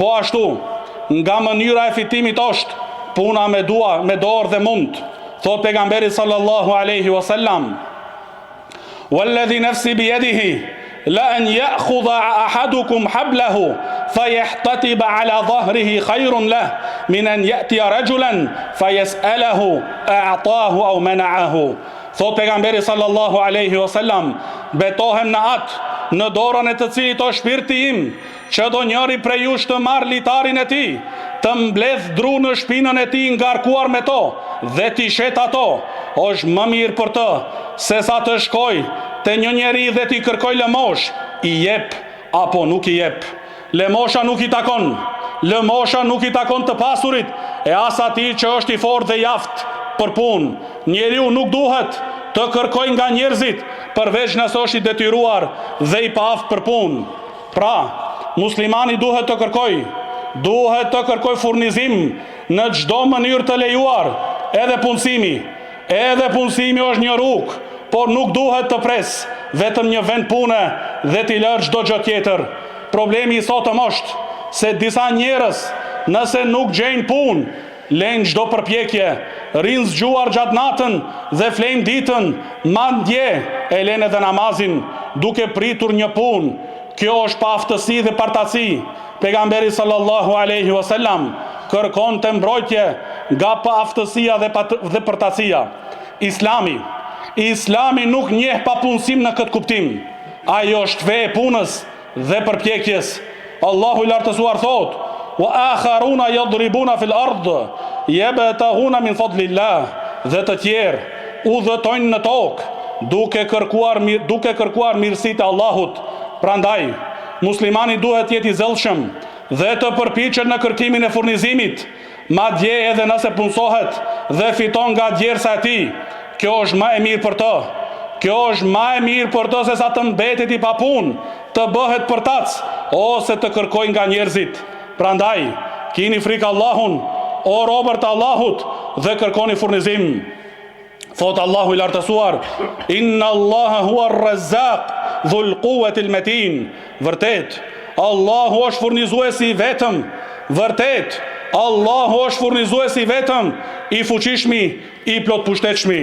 Po ashtu, nga mënyra e fitimit është puna me dorë dhe mund. Thot pejgamberi sallallahu alaihi wasallam: "Walladhi nafsi biyadihi la an ya'khudha ahadukum hablahu fayahtatiba ala dhahrihi khayrun lahu min an ya'tiya rajulan fayas'alahu a'tahu aw mana'ahu." Thot pejgamberi sallallahu alaihi wasallam: betohem në atë në dorën e të cilit o shpirti im, që do njëri prej jush të marrë litarin e tij, të mbledh dru në shpinën e tij ngarkuar me to dhe t'i shet ato, është më mirë për të se sa të shkoj te një njeri dhe t'i kërkoj lëmosh, i jep apo nuk i jep. Lëmosha nuk i takon, lëmosha nuk i takon të pasurit e as atij që është i fortë dhe jaft për punë. Njeriu nuk duhet të kërkoj nga njerëzit përveç nëse është i detyruar dhe i paaft për punë. Pra, muslimani duhet të kërkoj furnizim në çdo mënyrë të lejuar, edhe punësimi. Edhe punësimi është një rrugë, por nuk duhet të pres vetëm një vend pune dhe t'i lërë çdo gjë tjetër. Problemi i sotëm është se disa njerëz, nëse nuk gjejnë punë, lejnë çdo përpjekje, rinë zgjuar gjatë natën dhe flejnë ditën, madje e lejnë edhe namazin, duke pritur një punë. Kjo është pa aftësi dhe partaci. Pejgamberi sallallahu alaihi wasallam kërkon të mbrojtje nga pa aftësia dhe partacia. Islami nuk njeh papunësim në këtë kuptim. Ajo është fe e punës dhe përpjekjes. Allahu i lartësuar thot: "Wa akharuna yadribuna fil ard yabtahuna min fadlillah", dhe të tjerë udhëtojnë në tokë duke kërkuar mirësitë e Allahut. Prandaj, muslimani duhet jetë i zellshëm dhe të përpiqet në kërkimin e furnizimit, madje edhe nëse punësohet dhe fiton nga djersa e tij. Kjo është më e mirë për të. Kjo është më e mirë për të se sa të mbetet i papunë, të bëhet përtac ose të kërkoj nga njerëzit. Prandaj, kini frikë Allahun, o robër të Allahut, dhe kërkoni furnizim. Thot Allahu i lartësuar: "Inna Allaha huwa ar-Razzaq dhul quwwati al-matin." Vërtet, Allahu është furnizuesi i vetëm. Vërtet, Allahu është furnizuesi i vetëm, i fuqishmi, i plot pushtetshmi.